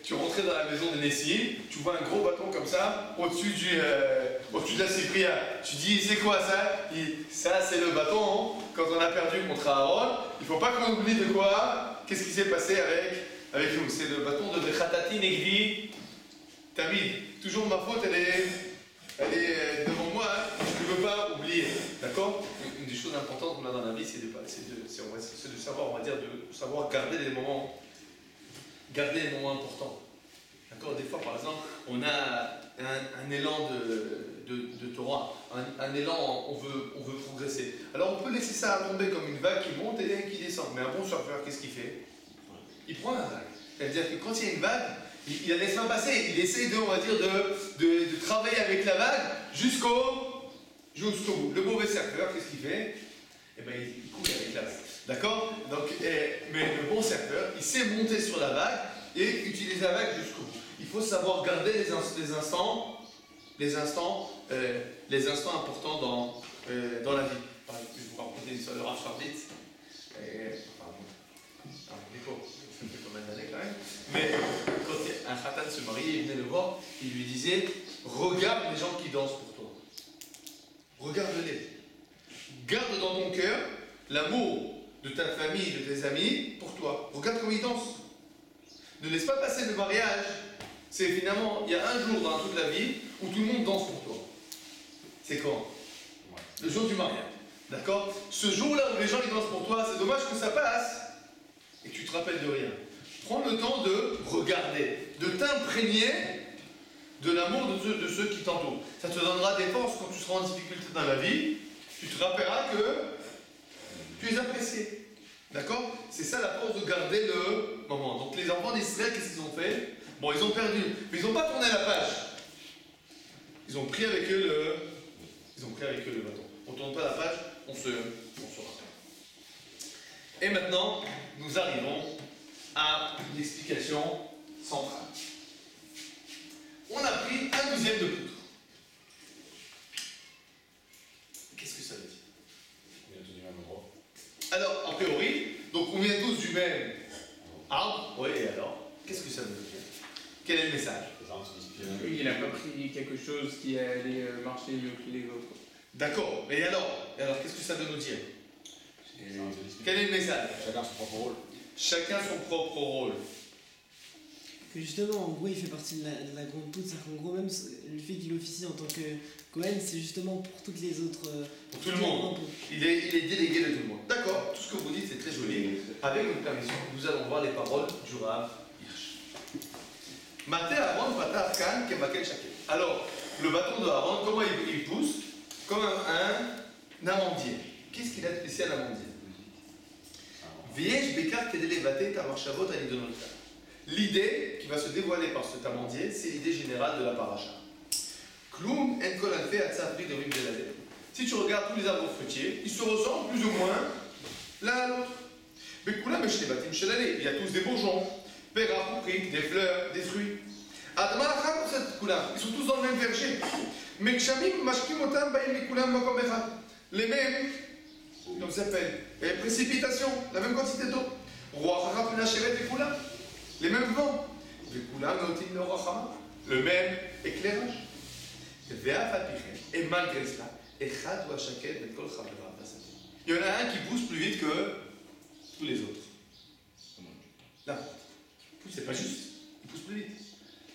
Speaker 1: tu rentrais dans la maison des Nessim, tu vois un gros bâton comme ça, au-dessus de la cypria. Tu dis, c'est quoi ça? Ça, c'est le bâton, hein. Quand on a perdu contre Aaron, il ne faut pas qu'on oublie de quoi? Qu'est-ce qui s'est passé avec nous? C'est le bâton de Bechatati Negvi Tamid. Toujours ma faute, elle est devant moi, hein. Je ne peux pas oublier. D'accord? Une des choses importantes qu'on a dans la vie, c'est de savoir, on va dire, de savoir garder les moments importants. D'accord? Des fois, par exemple, on a un élan de Torah, un élan, on veut progresser. Alors on peut laisser ça tomber comme une vague qui monte et qui descend. Mais un bon surfeur, qu'est-ce qu'il fait? Il prend la vague. C'est-à-dire que quand il y a une vague, il la laisse pas passer. Il essaie de travailler avec la vague jusqu'au bout. Le mauvais surfeur, qu'est-ce qu'il fait? Eh bien, il coule avec la vague. D'accord? Donc, mais le bon surfeur, il sait monter sur la vague et utiliser la vague jusqu'au bout. Il faut savoir garder les instants importants dans la vie. Je vais vous raconter l'histoire de Rav Sharbit. Ça fait combien d'années quand même. Mais quand un khatan se mariait, il venait le voir, il lui disait, regarde les gens qui dansent pour toi. Regarde-les. Garde dans ton cœur l'amour de ta famille, de tes amis pour toi. Regarde comment ils dansent. Ne laisse pas passer le mariage. C'est finalement, il y a un jour dans toute la vie où tout le monde danse pour toi. C'est quand? Le jour du mariage. D'accord? Ce jour-là où les gens ils dansent pour toi, c'est dommage que ça passe et que tu te rappelles de rien. Prends le temps de regarder, de t'imprégner de l'amour de ceux qui t'entourent. Ça te donnera des forces quand tu seras en difficulté dans la vie. Tu te rappelleras que tu es apprécié. D'accord? C'est ça la force de garder le moment. Donc les enfants d'Israël, qu'est-ce qu'ils ont fait? Bon, ils ont perdu, mais ils n'ont pas tourné la page. Ils ont pris avec eux le bâton. On ne tourne pas la page, on se rappelle. Et maintenant, nous arrivons à l'explication centrale. On a pris un douzième de poutre. Qu'est-ce que ça veut dire?
Speaker 2: On vient tous du même endroit.
Speaker 1: Alors, a priori, donc on vient tous du même arbre. Oui, et alors, qu'est-ce que ça veut dire? Quel est le message?
Speaker 2: Les arbres se disputent.
Speaker 4: Oui, il n'a pas pris quelque chose qui allait marcher mieux que les autres.
Speaker 1: D'accord, mais alors, qu'est-ce que ça veut nous dire?
Speaker 2: Les arbres se disputent.
Speaker 1: Quel est le message?
Speaker 2: Chacun son propre rôle.
Speaker 1: Chacun son propre rôle.
Speaker 7: Que justement, en gros, il fait partie de la grande poutre. C'est-à-dire qu'en gros, même le fait qu'il officie en tant que Cohen, c'est justement pour toutes les autres.
Speaker 1: Pour tout le monde. Il est délégué de tout le monde. D'accord, tout ce que vous dites, c'est très joli. Avec votre permission, nous allons voir les paroles du Rav Hirsch. Maté Aaron, Bata Afkan, Kemakel Shakel. Alors, le bâton de Aaron, comment il pousse? Comme un amandier. Qu'est-ce qu'il a de spécial, l'amandier? Viesh Bekar Kedelevate Tamarchavot Anidonota. L'idée qui va se dévoiler par cet amandier, c'est l'idée générale de la paracha. Kloum en kol alfe atzavri de Rim Delade. Si tu regardes tous les arbres fruitiers, ils se ressemblent plus ou moins l'un à l'autre. Mais Koulam Eshlebatim Shelale, il y a tous des bourgeons, Pera, des fleurs, des fruits. Adama Acham, ils sont tous dans le même verger. Mais Kshamim Mashkim Otam Baim Mikulam Makom Echad. Les mêmes, comme ça s'appelle, précipitations, la même quantité d'eau. Roi Harap Nachevet et Koulam. Les mêmes vents, le même éclairage. Et malgré cela, il y en a un qui pousse plus vite que tous les autres. Là, c'est pas juste, il pousse plus vite.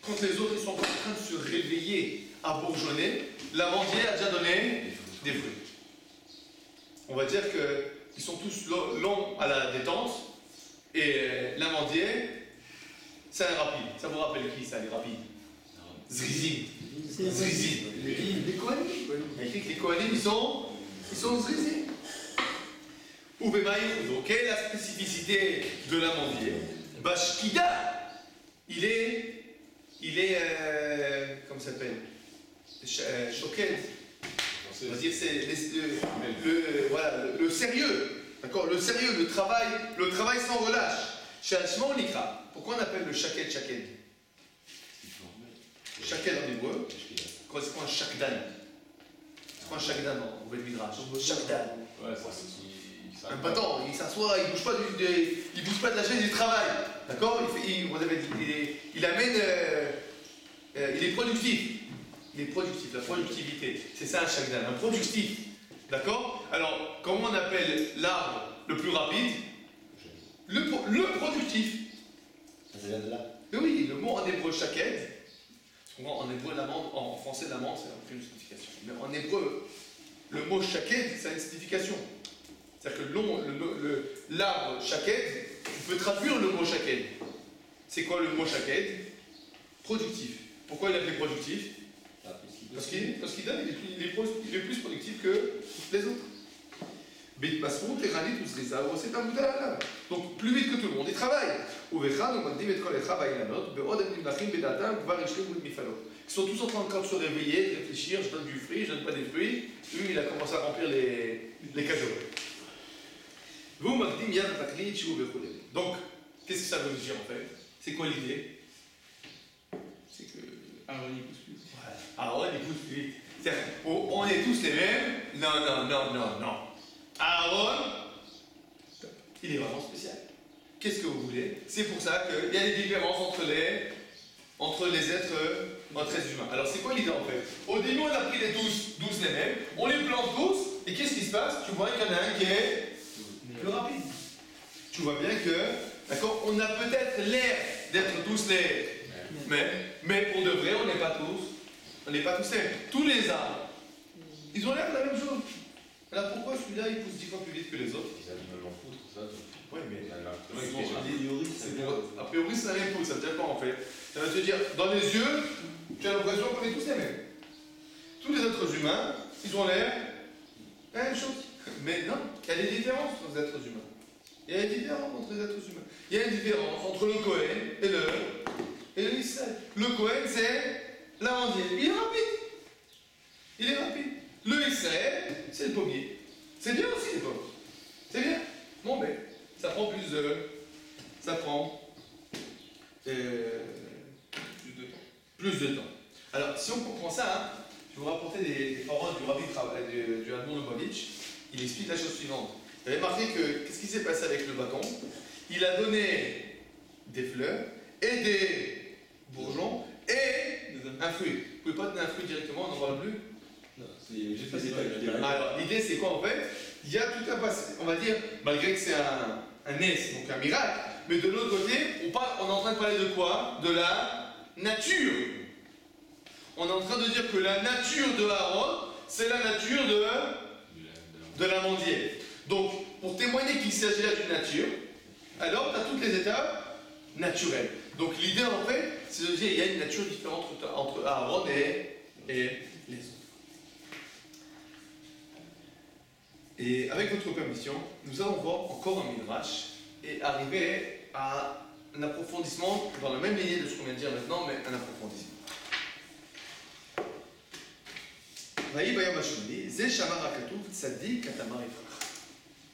Speaker 1: Quand les autres ils sont en train de se réveiller à bourgeonner, l'amandier a déjà donné des fruits. On va dire qu'ils sont tous longs à la détente et l'amandier. C'est un rapide. Ça vous rappelle qui ça, les rapides? Zrizim. Zrizim. Les Kohanim. Il écrit que les Kohanim, ils sont Zrizim. Ou Bemaï. Donc, quelle est la spécificité de l'amandier? Bashkida. Il est comment ça s'appelle? Choquet. On va dire c'est le sérieux. D'accord? Le sérieux, le travail sans relâche. Chez Hachman, on l'ikra. Pourquoi on appelle le shaked? Shaked en hébreu correspond à shakdan. C'est quoi un shakdan en Beth Midrash? Shakdan.
Speaker 2: Ouais, ça
Speaker 1: un battant, il s'assoit, il bouge pas de la chaise, il travaille. D'accord? Il amène. Il est productif. La productivité. C'est ça un shakdan, un productif. D'accord? Alors, comment on appelle l'arbre le plus rapide? Le productif.
Speaker 8: Ça vient de là.
Speaker 1: Mais oui, le mot en hébreu shaked, en hébreu l'amande, en français l'amande, c'est aucune signification. Mais en hébreu, le mot shaked, ça a une signification. C'est-à-dire que l'arbre shaked, tu peux traduire le mot shaked. C'est quoi le mot shaked? Productif. Pourquoi il est appelé productif? Parce qu'il donne, il est plus productif que les autres. Donc plus vite que tout le monde, il travaille. Ils sont tous en train encore de se réveiller, de réfléchir, je donne du fruit, je donne pas des fruits. Lui, il a commencé à remplir les cadeaux. Donc, qu'est-ce que ça veut dire en fait? C'est quoi l'idée?
Speaker 4: C'est que Aaron il pousse plus vite.
Speaker 1: Aaron il pousse plus vite. On est tous les mêmes? Non. Aaron, il est vraiment spécial. Qu'est-ce que vous voulez? C'est pour ça qu'il y a des différences entre les êtres humains. Alors c'est quoi l'idée en fait? Au début on a pris les 12 les mêmes, on les plante tous, et qu'est-ce qui se passe? Tu vois qu'il y en a un qui est plus rapide. Tu vois bien que, d'accord, on a peut-être l'air d'être tous les mêmes, mais pour de vrai on n'est pas tous les mêmes. Tous les arbres, ils ont l'air de la même chose. Alors pourquoi celui-là il pousse 10 fois plus vite que les autres?
Speaker 2: Ils avaient même en foutre, ça.
Speaker 1: Oui, mais
Speaker 6: A
Speaker 1: a priori c'est la même chose, ça dépend en fait. Ça va te dire, dans les yeux, tu as l'impression qu'on est tous les mêmes. Tous les êtres humains, ils ont l'air la même chose. Mais non, il y a des différences entre les êtres humains. Il y a une différence entre les êtres humains. Il y a une différence entre le Kohen et le Israël. Le Kohen, c'est l'amandier. Il est rapide. Il est rapide. Le Israël, c'est le pommier. C'est bien aussi, les pommes. C'est bien. Bon, ben, ça prend plus de... Ça prend... plus de temps. Alors, si on comprend ça, hein, je vais vous rapporter des paroles du rabbi du Admon Lubavitch. Il explique la chose suivante. Vous avez marqué que, qu'est-ce qui s'est passé avec le bâton? Il a donné des fleurs et des bourgeons et un fruit. Vous ne pouvez pas donner un fruit directement, on n'en parle plus?
Speaker 3: Non, c'est juste les étapes.
Speaker 1: Alors, l'idée, c'est quoi en fait? Il y a tout un passé, on va dire, malgré que c'est un S, donc un miracle, mais de l'autre côté, on est en train de parler de quoi? De la nature. On est en train de dire que la nature de Aaron, c'est la nature de l'amandier. Donc, pour témoigner qu'il s'agit là d'une nature, alors tu as toutes les étapes naturelles. Donc, l'idée en fait, c'est de dire qu'il y a une nature différente entre Aaron et les autres. Et avec votre permission, nous allons voir encore un midrash et arriver à un approfondissement dans la même lignée de ce qu'on vient de dire maintenant, mais un approfondissement.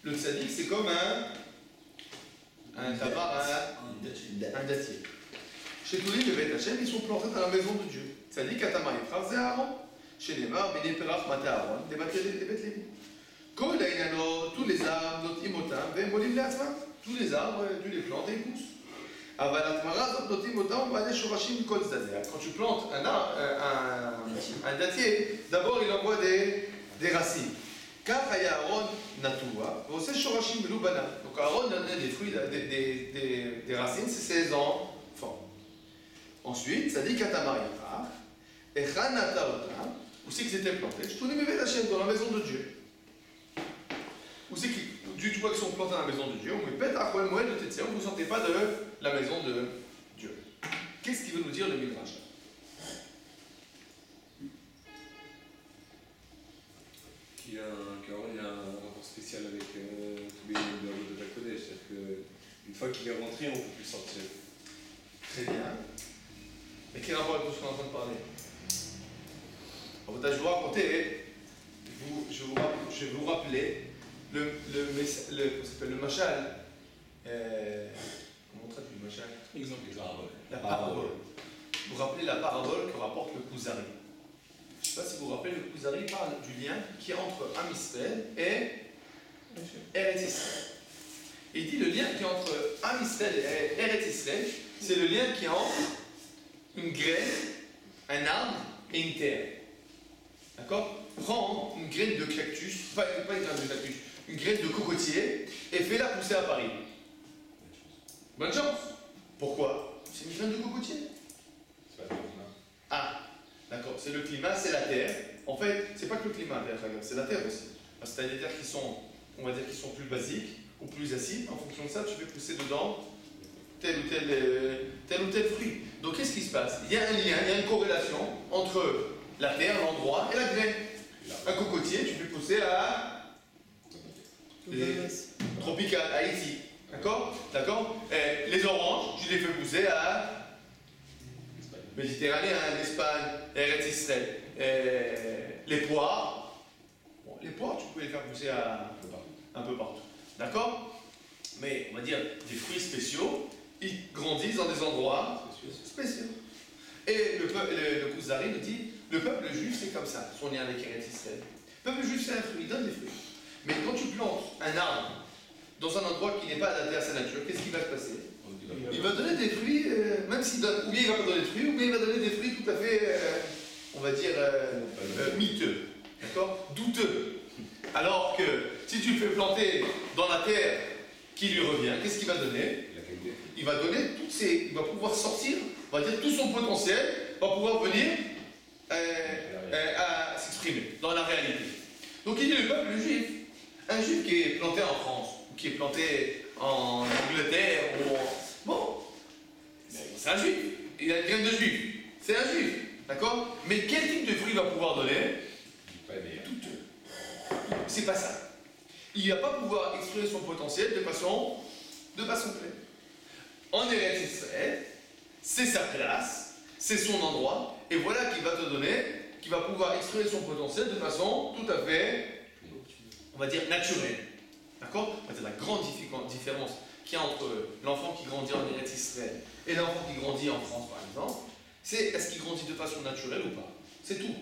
Speaker 1: Le tzaddik, c'est comme un dattier. Chez tous les Beth Hashem, ils sont plantés dans la maison de Dieu. Tzaddik Katamar Ephraim, c'est Aaron. Chez les Mar, Bene Perach Mata Aaron, des Beth Lévi. Tous les arbres, notre imotam, Molim Leatzman. Tous les arbres, tu les plantes et ils poussent. Quand tu plantes un dattier, d'abord il envoie des racines. Donc Aaron donne des fruits, des racines, c'est ses enfants. Ensuite, ça dit Katamarita, et Chanataota, où c'est qu'ils étaient plantés? Je tournais mes Hachem dans la maison de Dieu. Où c'est qu'ils tu vois qu'ils sont plantés dans la maison de Dieu, on me pète à quoi le moël de Tétsia, vous ne vous sentez pas de la maison de Dieu. Qu'est-ce qu'il veut nous dire le Midrash?
Speaker 5: Qu'Aaron il a un rapport spécial avec tous les œuvres de la Kodesh, c'est-à-dire qu'une fois qu'il est rentré, on ne peut plus sortir.
Speaker 1: Très bien. Mais quel rapport avec tout ce qu'on est en train de parler? Je vais vous raconter, je vais vous rappeler le machal. Comment on traduit le machal?
Speaker 4: Exemple.
Speaker 1: La parabole. Vous vous rappelez la parabole que rapporte le Kuzari? Je ne sais pas si vous vous rappelez, le Kuzari parle du lien qui est entre Am Israël et Eretz Israël. Il dit le lien qui est entre Am Israël et Eretz Israël, c'est le lien qui est entre une graine, un arbre et une terre. D'accord? Prends une graine de cactus, pas une graine de cactus, une graine de cocotier et fais-la pousser à Paris. Bonne chance. Pourquoi? C'est une graine de cocotier.
Speaker 2: C'est pas le climat.
Speaker 1: Ah, d'accord. C'est le climat, c'est la terre. En fait, c'est pas que le climat, c'est la terre aussi. Parce que tu as des terres qui sont, on va dire, qui sont plus basiques ou plus acides. En fonction de ça, tu fais pousser dedans tel ou tel fruit. Donc, qu'est-ce qui se passe? Il y a un lien, il y a une corrélation entre la terre, l'endroit et la graine. Un cocotier, tu fais pousser à tropical, à Haïti. D'accord? Les oranges, tu les fais pousser à Méditerranée, l'Espagne, Eretz Israël. Les poires, les poires, tu peux les faire pousser un peu partout. D'accord? Mais on va dire des fruits spéciaux, ils grandissent dans des endroits spéciaux. Et le Kuzari nous dit, le peuple juif c'est comme ça, son lien avec Eretz Israël. Le peuple juif c'est un fruit, il donne des fruits. Mais quand tu plantes un arbre dans un endroit qui n'est pas adapté à sa nature, qu'est-ce qui va se passer? Il va donner des fruits, même s'il donne, ou bien il va pas donner de fruits, ou bien il va donner des fruits tout à fait, on va dire, miteux, d'accord? Douteux. Alors que si tu le fais planter dans la terre qui lui revient, qu'est-ce qu'il va donner? Il va donner il va pouvoir sortir, on va dire tout son potentiel, va pouvoir venir à s'exprimer dans la réalité. Donc il dit le peuple juif, un juif qui est planté en France, ou qui est planté en Angleterre, bon, c'est un juif, il a une graine de juif, c'est un juif, d'accord? Mais quel type de fruit il va pouvoir donner? Douteux. C'est pas ça. il ne va pas pouvoir exprimer son potentiel de façon pleine. En Eretz Israël, c'est sa place, c'est son endroit, et voilà qu'il va te donner, qu'il va pouvoir exprimer son potentiel de façon tout à fait, on va dire, naturelle. D'accord? On va dire la grande différence qu'il y a entre l'enfant qui grandit en Eretz Israël et l'enfant qui grandit en France, par exemple, c'est est-ce qu'il grandit de façon naturelle ou pas? C'est tout.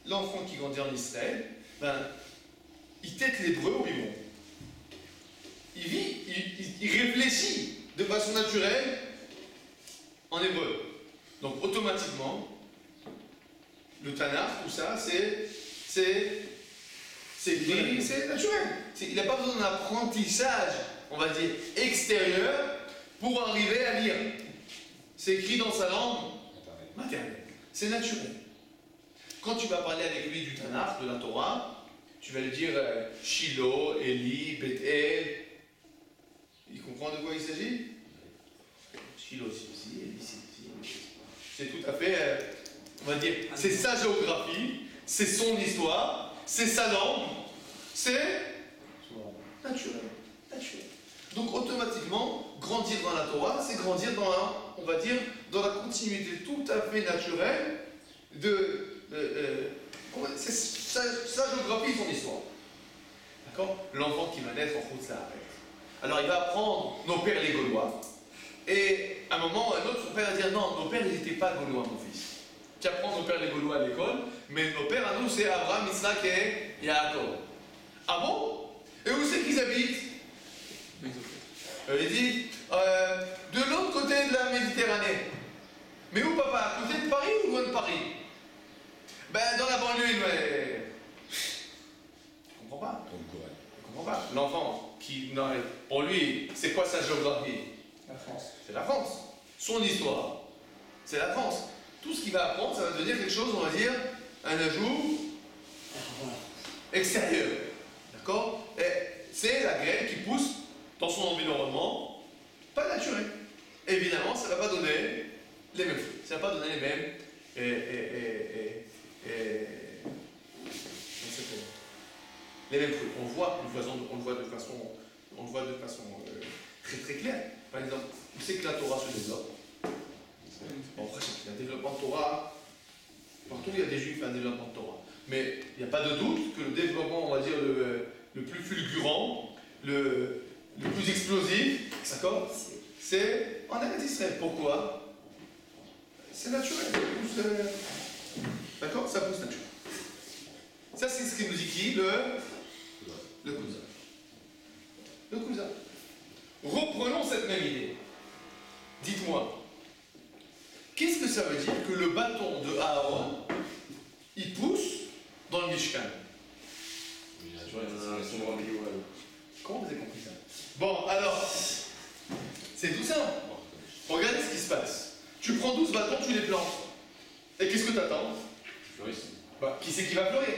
Speaker 1: L'enfant qui grandit en Israël, il tête l'hébreu au biberon. Il vit, il réfléchit de façon naturelle en hébreu. Donc automatiquement, le Tanakh, tout ça, c'est naturel. Il n'a pas besoin d'un apprentissage, on va dire, extérieur pour arriver à lire. C'est écrit dans sa langue maternelle. C'est naturel. Quand tu vas parler avec lui du Tanakh, de la Torah, tu vas lui dire Shiloh, Eli, Bethel. Il comprend de quoi il s'agit? Shiloh, c'est ici, Eli, c'est ici. C'est tout à fait, on va dire, c'est sa géographie, c'est son histoire, c'est sa langue, c'est naturel. Donc automatiquement, grandir dans la Torah, c'est grandir dans on va dire, dans la continuité tout à fait naturelle c'est sa géographie, son histoire. D'accord? L'enfant qui va naître en Khoutzlaret. Alors il va apprendre nos pères les Gaulois. Et à un moment ou à un autre, son père va dire non, nos pères ils n'étaient pas Gaulois, mon fils. Tu apprends nos pères les Gaulois à l'école, mais nos pères à nous c'est Abraham, Isaac et Yaakov. Ah bon? Et où c'est qu'ils habitent? Il dit de l'autre côté de la Méditerranée. Mais où, papa? À côté de Paris ou loin de Paris? Ben, dans la banlieue, mais. Je comprends pas. Je comprends pas. L'enfant, pour lui, c'est quoi sa géographie?
Speaker 4: La France.
Speaker 1: C'est la France. Son histoire, c'est la France. Tout ce qu'il va apprendre, ça va devenir quelque chose, on va dire, un ajout extérieur. D'accord? C'est la graine qui pousse dans son environnement, pas naturel. Évidemment, ça ne va pas donner les mêmes fruits. Ça ne va pas donner les mêmes. Les mêmes fruits. On le voit de façon très très claire. Par exemple, où c'est que la Torah se développe? Bon, après, il y a un développement de Torah. Partout, il y a des juifs, un développement de Torah. Mais il n'y a pas de doute que le développement, on va dire, le plus fulgurant, le plus explosif, d'accord, c'est en Eretz Israël. Pourquoi? C'est naturel. D'accord? Ça pousse naturel. Ça, c'est ce qui nous dit qui? Le cousin. Le cousin. Reprenons cette même idée. Dites-moi, qu'est-ce que ça veut dire que le bâton de Aaron, il pousse dans le Mishkan? Comment vous avez compris ça? Bon, alors, c'est tout simple. Regardez ce qui se passe. Tu prends 12 bâtons, tu les plantes. Et qu'est-ce que tu attends? Qui c'est qui va fleurir?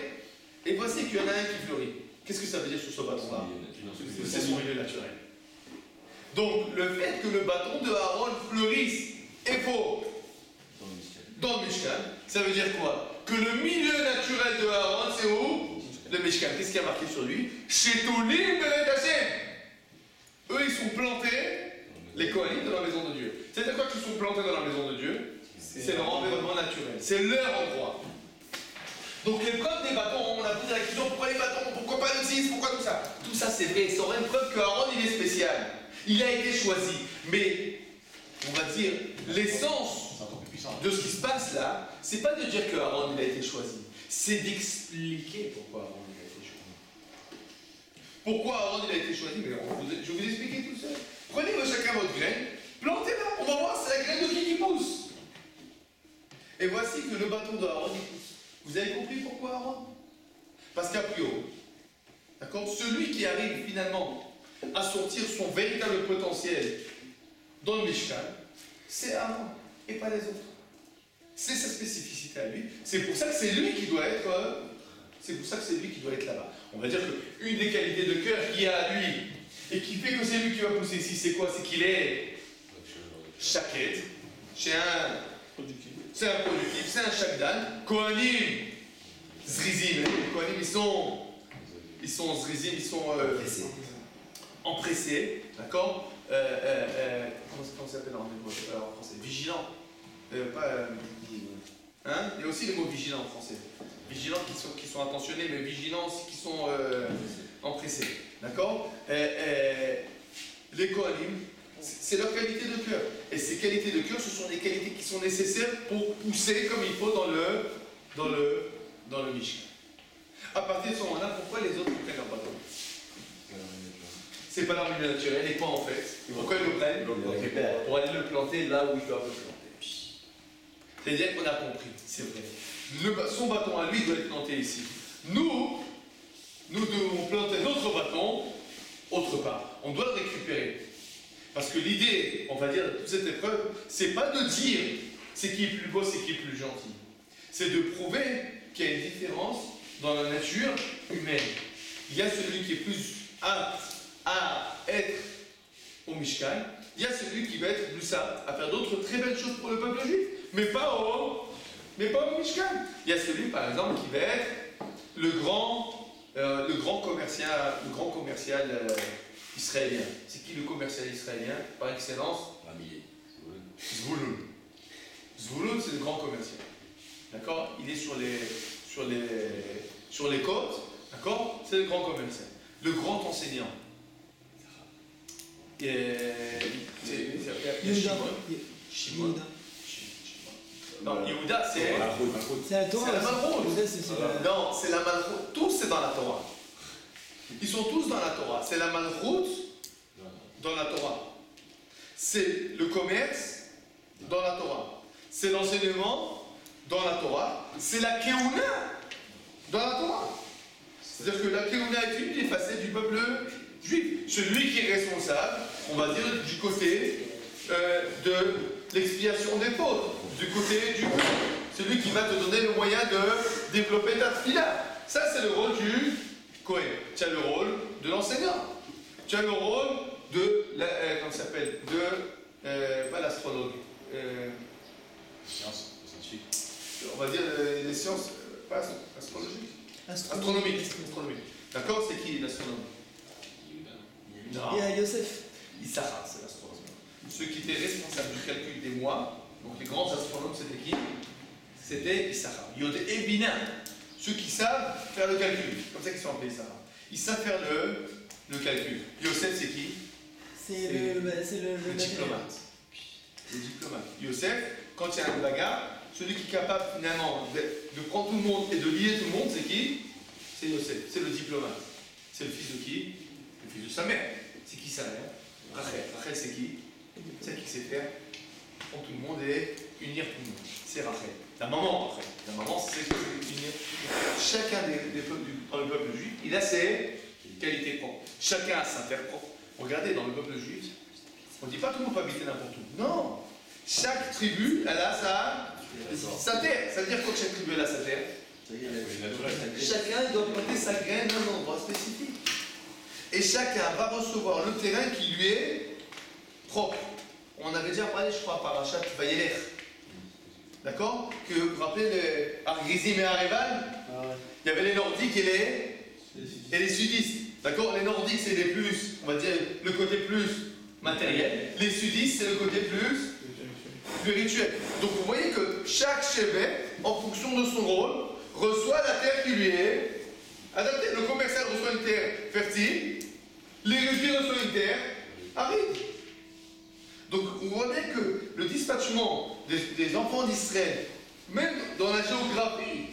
Speaker 1: Et voici qu'il y en a un qui fleurit. Qu'est-ce que ça veut dire sur ce bâton-là? C'est son milieu naturel. Donc, le fait que le bâton de Aaron fleurisse est faux. Dans le Mishkan, ça veut dire quoi? Que le milieu naturel de Aaron, c'est où? Le Mishkan. Qu'est-ce qu'il y a marqué sur lui? Chétolim Bevet Hashem. Eux, ils sont plantés, les Kohanim, dans la maison de Dieu. C'est-à-dire quoi qu'ils sont plantés dans la maison de Dieu? C'est leur environnement naturel. C'est leur endroit. Donc l'épreuve des bâtons, on a posé la question, pourquoi les bâtons? Pourquoi pas le 6? Pourquoi tout ça? Tout ça, c'est vrai. Ça aurait une preuve qu'Aaron, il est spécial. Il a été choisi. Mais, on va dire, l'essence de ce qui se passe là, c'est pas de dire que Aaron il a été choisi, c'est d'expliquer pourquoi Aaron il a été choisi. Pourquoi Aaron il a été choisi? Mais je vais vous expliquer tout ça. Prenez chacun votre graine, plantez-la, on va voir c'est la graine de qui pousse. Et voici que le bâton d'Aaron il pousse. Vous avez compris pourquoi Aaron? Parce qu'à priori, d'accord, celui qui arrive finalement à sortir son véritable potentiel dans le Mishkan, c'est Aaron et pas les autres. C'est sa spécificité à lui. C'est pour ça que c'est lui qui doit être. Là-bas. On va dire qu'une des qualités de cœur qu'il y a à lui et qui fait que c'est lui qui va pousser ici, c'est quoi? C'est qu'il est chaket, c'est un productif, c'est un shakdan, Kohanim, Zrizim. Les Kohanim, ils sont ils sont zrizim, ils sont empressés, d'accord comment ça s'appelle en français? Vigilants. Hein? Il y a aussi le mot vigilant en français. Vigilants qui sont attentionnés, mais vigilants qui sont empressés. D'accord Les Kohanim, c'est leur qualité de cœur. Et ces qualités de cœur, ce sont des qualités qui sont nécessaires pour pousser comme il faut dans le Mishkan. À partir de ce moment-là, pourquoi les autres prennent leur bâton? C'est pas leur milieu naturel. Et quoi en fait? Pourquoi ils le prennent? Pour aller le planter là où ils doivent le planter. C'est-à-dire qu'on a compris, c'est vrai. Son bâton à lui doit être planté ici. Nous devons planter notre bâton autre part. On doit le récupérer. Parce que l'idée, on va dire, de toute cette épreuve, c'est pas de dire c'est qui est plus beau, c'est qui est plus gentil. C'est de prouver qu'il y a une différence dans la nature humaine. Il y a celui qui est plus apte à être au Mishkan, il y a celui qui va être plus apte à faire d'autres très belles choses pour le peuple juif, mais pas au Mishkan. Il y a celui, par exemple, qui va être le grand commercial israélien. C'est qui le commercial israélien par excellence? Zvouloun. Zvouloun, c'est le grand commercial. D'accord? Il est sur les côtes. D'accord? C'est le grand commercial. Le grand enseignant. Shimon. Non, Yehuda, c'est
Speaker 7: la Torah.
Speaker 1: C'est la Malchout.
Speaker 7: Non,
Speaker 1: c'est la Malchout. Tous, c'est dans la Torah. Ils sont tous dans la Torah. C'est la Malchout dans la Torah. C'est le commerce dans la Torah. C'est l'enseignement dans la Torah. C'est la Keuna dans la Torah. C'est-à-dire que la Keuna est une des facettes du peuple juif. Celui qui est responsable, on va dire, du côté de l'expiation des fautes, du côté du peuple. Celui qui va te donner le moyen de développer ta tfila. Ça, c'est le rôle du Kohen. Tu as le rôle de l'enseignant. Tu as le rôle de comment ça s'appelle? Pas l'astrologue.
Speaker 2: Science, scientifique.
Speaker 1: On va dire les sciences, pas astrologiques. Astronomique. D'accord? C'est qui l'astronome?
Speaker 7: Et à Yosef.
Speaker 1: Issachar, c'est l'astronome. Ceux qui étaient responsables du calcul des mois, donc les grands astronomes, c'était qui? C'était Issachar. Yod et Bina. Ceux qui savent faire le calcul. C'est comme ça qu'ils sont appelés Issachar. Ils savent faire le calcul. Yosef, c'est qui?
Speaker 7: C'est le
Speaker 1: diplomate. Le diplomate. Yosef, quand il y a une bagarre, celui qui est capable finalement de prendre tout le monde et de lier tout le monde, c'est qui? C'est Yosef. C'est le diplomate. C'est le fils de qui? Le fils de sa mère. C'est qui sa mère? Rachel. Rachel, c'est qui? Celle qui sait faire prendre tout le monde et unir tout le monde. C'est Rachel. La maman, Rachel. La maman, c'est unir. Chacun des peuples dans le peuple juif, il a ses qualités propres. Chacun a sa terre propre. Regardez, dans le peuple juif, on ne dit pas tout le monde peut habiter n'importe où. Non! Chaque tribu, elle a sa terre. Ça veut dire quoi que chaque tribu, elle a sa terre? Chacun doit planter sa graine à un endroit spécifique. Et chacun va recevoir le terrain qui lui est propre. On avait déjà parlé, je crois, par Parashat Vayeler. D'accord? Que vous vous rappelez les Argrizim et Areval? Il y avait les Nordiques et les Sudistes. D'accord? Les Nordiques, c'est les plus, on va dire, le côté plus matériel. Les Sudistes, c'est le côté plus spirituel. Donc vous voyez que chaque chevet, en fonction de son rôle, reçoit la terre qui lui est adaptée. Le commercial reçoit une terre fertile, l'érudit reçoit une terre aride. Donc on voit bien que le dispatchement des enfants d'Israël, même dans la géographie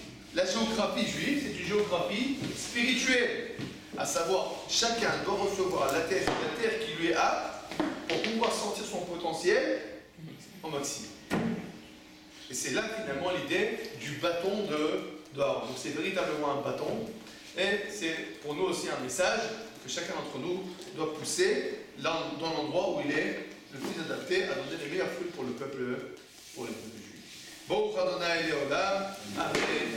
Speaker 1: juive, c'est une géographie spirituelle. À savoir, chacun doit recevoir la terre qui lui est apte pour pouvoir sentir son potentiel au maximum. Et c'est là finalement l'idée du bâton de Aaron. Donc c'est véritablement un bâton et c'est pour nous aussi un message que chacun d'entre nous doit pousser dans l'endroit où il est le plus adapté à donner les meilleurs fruits pour le peuple juif. Bon, Adonai Leolam. Amen.